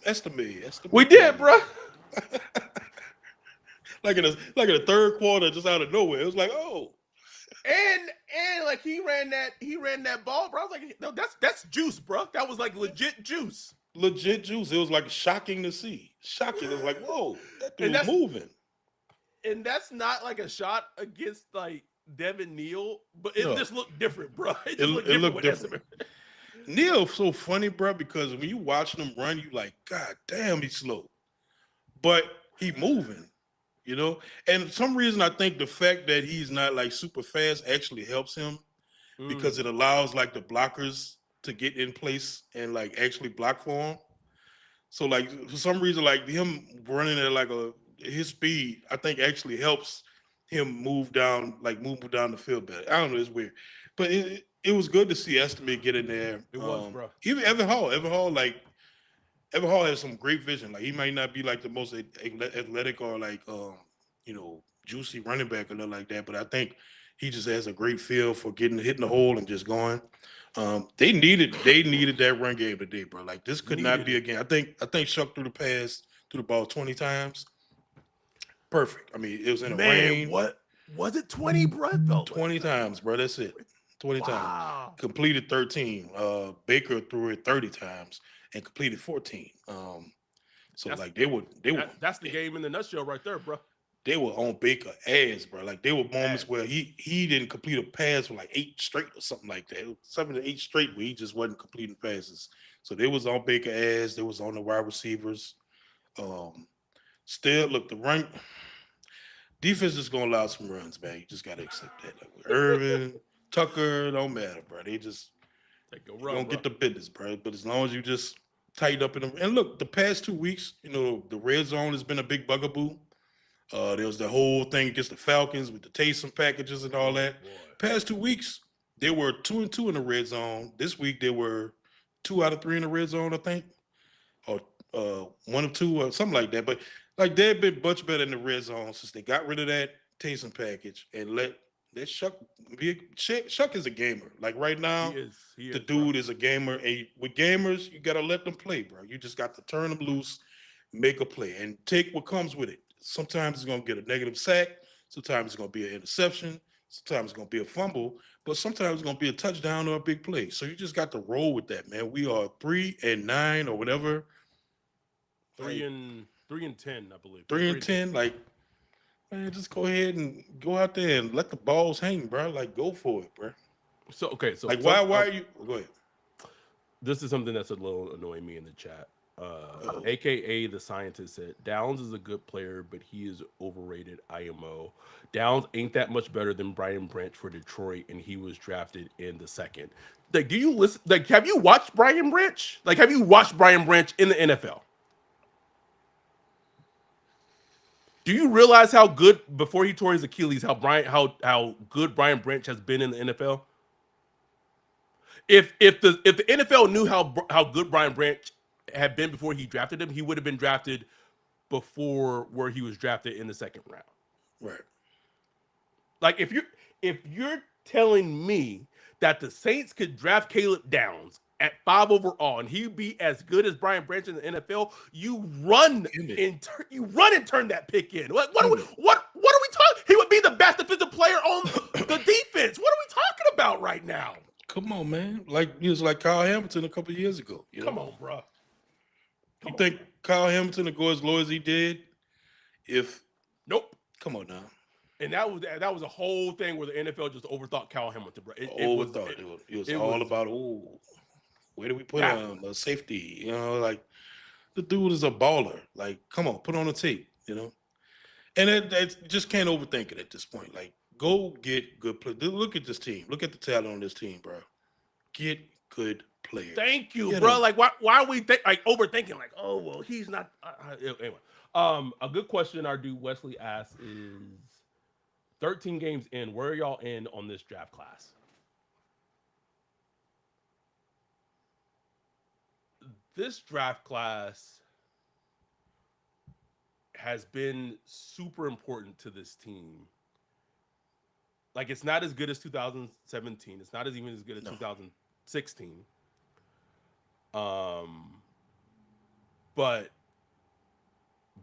Estime. We did, bro. like in the third quarter, just out of nowhere, it was like, oh. And like he ran that ball, bro. I was like, no, that's juice, bro. That was like legit juice. Legit juice. It was like shocking to see. Shocking. It was like, whoa, that dude's moving. And that's not like a shot against like Devin Neal, but it just looked different, bro. It just looked different. Neal's so funny, bro, because when you watch him run, you like, God damn, he's slow. But he moving. You know, and for some reason I think the fact that he's not like super fast actually helps him because it allows like the blockers to get in place and like actually block for him. So like for some reason, like him running at like his speed, I think actually helps him move down the field better. I don't know, it's weird, but it was good to see Estime get in there. It was, bro. Even Evan Hall has some great vision. Like he might not be like the most athletic or like juicy running back or nothing like that, but I think he just has a great feel for hitting the hole and just going. They needed that run game today, bro. Like this could not be a game. I think Shough threw the ball 20 times. Perfect. I mean, it was in a rain. What was it? 20, bro? 20 times, bro. That's it. 20 times. Completed 13. Baker threw it 30 times and completed 14. So that's, like they would. That's the game in the nutshell right there, bro. they were on Baker ass, bro. Like there were moments where he didn't complete a pass for like 8 straight or something like that. It was 7 to 8 straight where he just wasn't completing passes. So they was on Baker ass. They was on the wide receivers. Um, Still, look, the run defense is gonna allow some runs, man. You just gotta accept that. Like with Irvin, Tucker, don't matter, bro. They just gonna get the business, bro. But as long as you just tighten up in them, and look, the past 2 weeks, the red zone has been a big bugaboo. There was the whole thing against the Falcons with the Taysom packages and all that. Past 2 weeks, they were 2-2 in the red zone. This week they were 2 out of 3 in the red zone, I think, or 1 of 2 or something like that. But like they've been much better in the red zone since they got rid of that Taysom package and let Shough be. Shough is a gamer. Like right now, the dude is a gamer. And with gamers, you gotta let them play, bro. You just got to turn them loose, make a play, and take what comes with it. Sometimes it's gonna get a negative sack. Sometimes it's gonna be an interception. Sometimes it's gonna be a fumble. But sometimes it's gonna be a touchdown or a big play. So you just got to roll with that, man. We are 3-9 or whatever. 3-10, I believe. 3-10, like. Man, just go ahead and go out there and let the balls hang, bro. Like, go for it, bro. So like, why are you? Go ahead. This is something that's a little annoying me in the chat. AKA the scientist said Downs is a good player, but he is overrated. IMO. Downs ain't that much better than Brian Branch for Detroit, and he was drafted in the second. Like, do you listen? Like, have you watched Brian Branch? Like, have you watched Brian Branch in the NFL? Do you realize how good before he tore his Achilles, how good Brian Branch has been in the NFL? If the NFL knew how good Brian Branch had been before he drafted him, he would have been drafted before where he was drafted in the second round. Right. Like if you're telling me that the Saints could draft Caleb Downs at 5 overall and he'd be as good as Brian Branch in the NFL, you run and turn that pick in. What are we talking? He would be the best defensive player on the defense. What are we talking about right now? Come on, man. Like he was like Kyle Hamilton a couple of years ago. Come on, bro. You think Kyle Hamilton would go as low as he did? Nope. Come on now. And that was a whole thing where the NFL just overthought Kyle Hamilton, bro. It was all about where do we put him? The safety, like the dude is a baller. Like, come on, put on the tape, And it just can't overthink it at this point. Like, go get good players. Look at this team. Look at the talent on this team, bro. Get good players. Thank you, bro. Like, why are we overthinking? Like, oh well, he's not. Anyway, a good question our dude Wesley asks is, 13 games in, where are y'all in on this draft class? This draft class has been super important to this team. Like, it's not as good as 2017. It's not even as good as 2016. But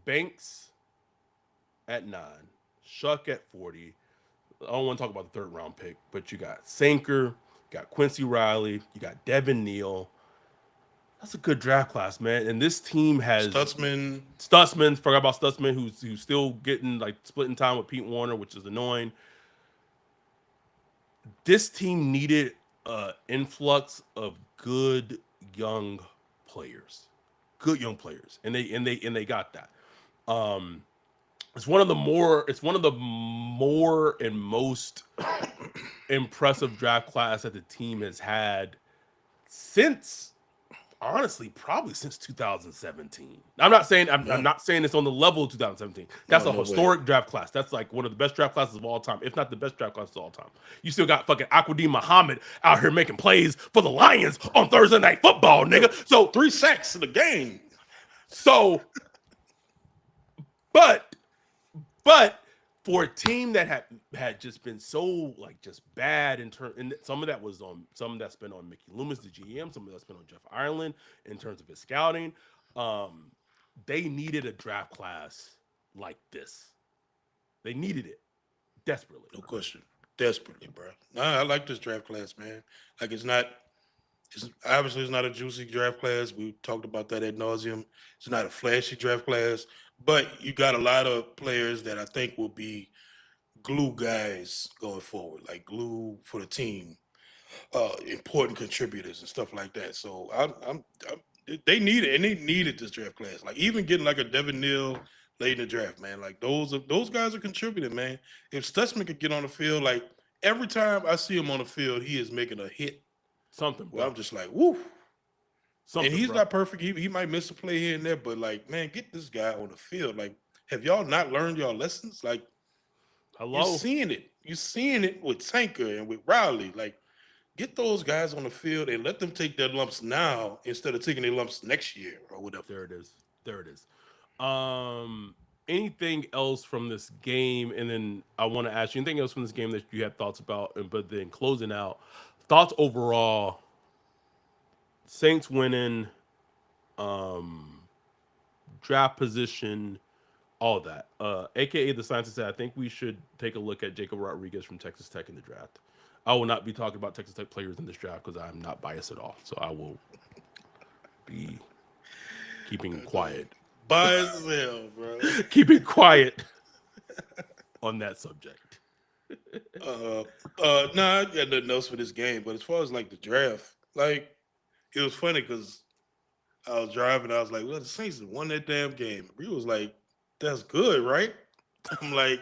Banks at 9, Shough at 40. I don't want to talk about the 3rd round pick, but you got Sanker, you got Quincy Riley, you got Devin Neal. That's a good draft class, man. And this team has Stutzman. Forgot about Stutzman, who's still getting like splitting time with Pete Warner, which is annoying. This team needed an influx of good young players, and they got that. It's one of the more and most impressive draft class that the team has had since. Honestly, probably since 2017. I'm not saying it's on the level of 2017. That's a historic draft class. That's like one of the best draft classes of all time, if not the best draft class of all time. You still got fucking Aquadine Muhammad out here making plays for the Lions on Thursday Night Football, nigga. So 3 sacks in the game. So, but for a team that had just been so like just bad and some of that's been on Mickey Loomis, the GM, some of that's been on Jeff Ireland in terms of his scouting. They needed a draft class like this. They needed it desperately. No question, desperately, bro. Nah, I like this draft class, man. Like it's not It's not a juicy draft class. We talked about that ad nauseum. It's not a flashy draft class, but you got a lot of players that I think will be glue guys going forward, like glue for the team, important contributors and stuff like that. So they need it, and they needed this draft class. Like even getting like a Devin Neal late in the draft, man. Like those guys are contributing, man. If Stutzman could get on the field, like every time I see him on the field, he is making a hit. Something, Well, bro. I'm just like, woo. Something, And he's bro. not perfect. He might miss a play here and there, but like, man, get this guy on the field. Like, have y'all not learned y'all lessons? Like, you're Hello. seeing it. You're seeing it with Tanker and with Riley. Like, get those guys on the field and let them take their lumps now instead of taking their lumps next year or whatever. There it is. There it is. Anything else from this game? And then I want to ask you anything else from this game that you had thoughts about, but then closing out, thoughts overall. Saints winning, um, draft position, all that. AKA the scientist said, I think we should take a look at Jacob Rodriguez from Texas Tech in the draft. I will not be talking about Texas Tech players in this draft because I'm not biased at all. So I will be keeping quiet. Bias as hell, bro. Keeping quiet on that subject. Nah, I got nothing else for this game. But as far as like the draft, like it was funny because I was driving. I was like, "Well, the Saints won that damn game." He was like, "That's good, right?" I'm like,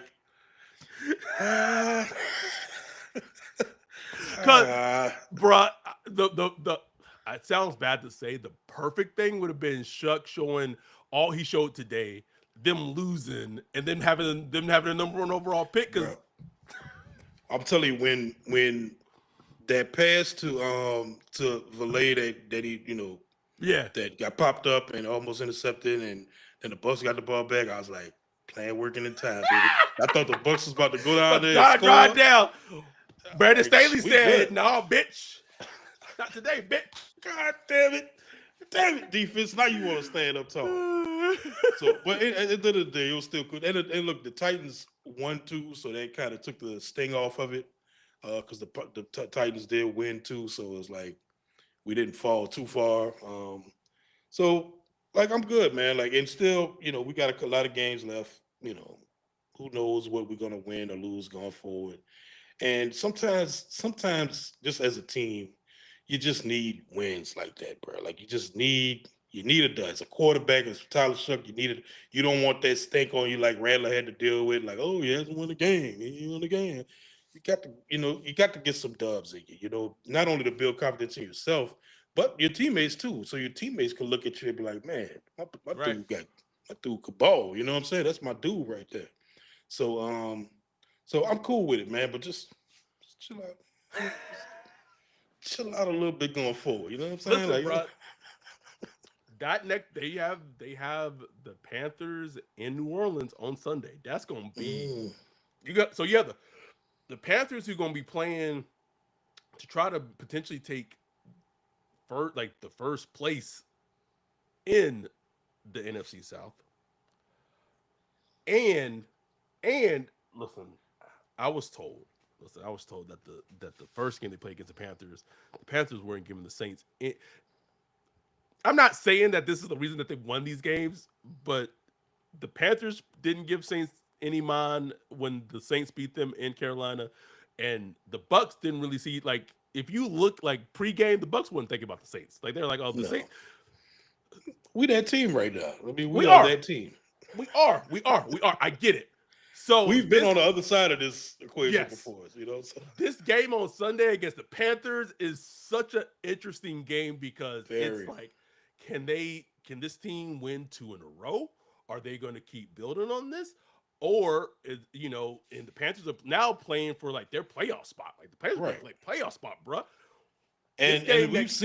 ah, Cause, ah. bruh, the it sounds bad to say the perfect thing would have been Shough showing all he showed today, them losing, and then having a number one overall pick. Because Bro, I'm telling you, when that pass to Valet that he yeah, that got popped up and almost intercepted, and then the Bucks got the ball back, I was like, plan working in time, baby. I thought the Bucks was about to go down there and score. drive down. Brandon Like, Staley we said, good. "No, bitch, not today, bitch." God damn it. Damn it, defense. Now you want to stand up tall. So, but at the end of the day, it was still good. And look, the Titans won too, so that kind of took the sting off of it. Because the Titans did win too, so it was like we didn't fall too far. So like I'm good, man. Like, and still, we got a lot of games left. Who knows what we're gonna win or lose going forward. And sometimes just as a team, you just need wins like that, bro. Like you need a dud. As a quarterback, as Tyler Shough, you need it. You don't want that stink on you like Rattler had to deal with. Like, oh, he hasn't won the game. He won the game. You got to get some dubs in you. Not only to build confidence in yourself, but your teammates too. So your teammates can look at you and be like, man, my Right. dude could ball. You know what I'm saying? That's my dude right there. So so I'm cool with it, man. But just chill out. Chill out a little bit going forward. You know what I'm saying? Listen, Like, bro. That next they have the Panthers in New Orleans on Sunday. That's gonna be mm, you have the Panthers who are gonna be playing to try to potentially take the first place in the NFC South. And listen, I was told that the first game they played against the Panthers weren't giving the Saints. I'm not saying that this is the reason that they won these games, but the Panthers didn't give Saints any mind when the Saints beat them in Carolina, and the Bucks didn't really see like if you look like pregame, the Bucks wouldn't think about the Saints. Like they're like, oh, the no, Saints. we that team right now. I mean, we We are are, that team. we are, we are, we are. I get it. So We've been on the other side of this equation yes, before. So this game on Sunday against the Panthers is such an interesting game because it's very. like, can this team win 2 in a row? Are they going to keep building on this? Or and the Panthers are now playing for like their playoff spot. Like the Panthers are Right. playing like playoff spot, bro. This And game we've next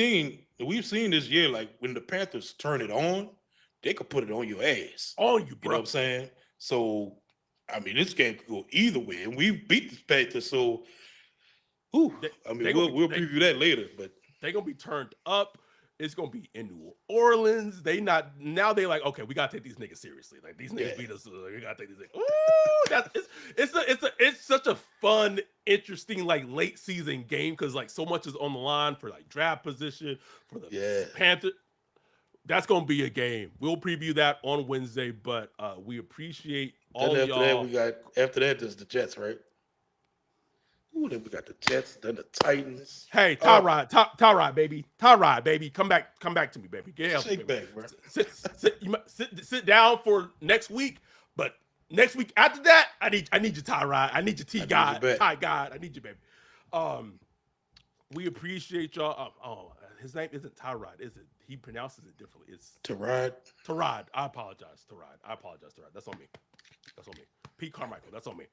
seen this year, like when the Panthers turn it on, they could put it on your ass. on you, You know what bro. I'm saying? So I mean, this game could go either way, and we beat the Panthers. So, whew, They, I mean, they gonna we'll be preview that later. But they gonna be turned up. It's gonna be in New Orleans. They like, okay, we gotta take these niggas seriously. Like these niggas beat us. We gotta take these niggas. Ooh, it's such a fun, interesting like late season game because like so much is on the line for like draft position for the Panthers. That's gonna be a game. We'll preview that on Wednesday, but we appreciate all of y'all. After that, there's the Jets, right? Ooh, then we got the Jets, then the Titans. Hey, Tyrod, baby. Tyrod, baby. Come back to me, baby. Get help, Shake baby. back, bro. Sit down for next week, but next week after that, I need you, Tyrod. I need you, Ty God. I need you, baby. We appreciate y'all. His name isn't Tyrod, is it? He pronounces it differently. It's Tyrod. I apologize, Tyrod. That's on me. Pete Carmichael. That's on me.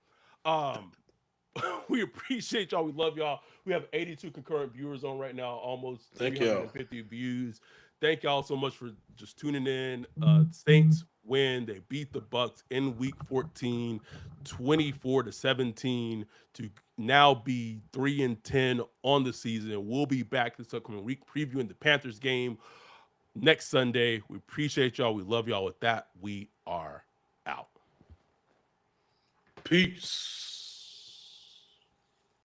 We appreciate y'all. We love y'all. We have 82 concurrent viewers on right now, almost 350 views. Thank y'all so much for just tuning in. Saints win. They beat the Bucs in week 14, 24-17 to now be 3-10 on the season. We'll be back this upcoming week previewing the Panthers game next Sunday. We appreciate y'all. We love y'all. With that, we are out. Peace.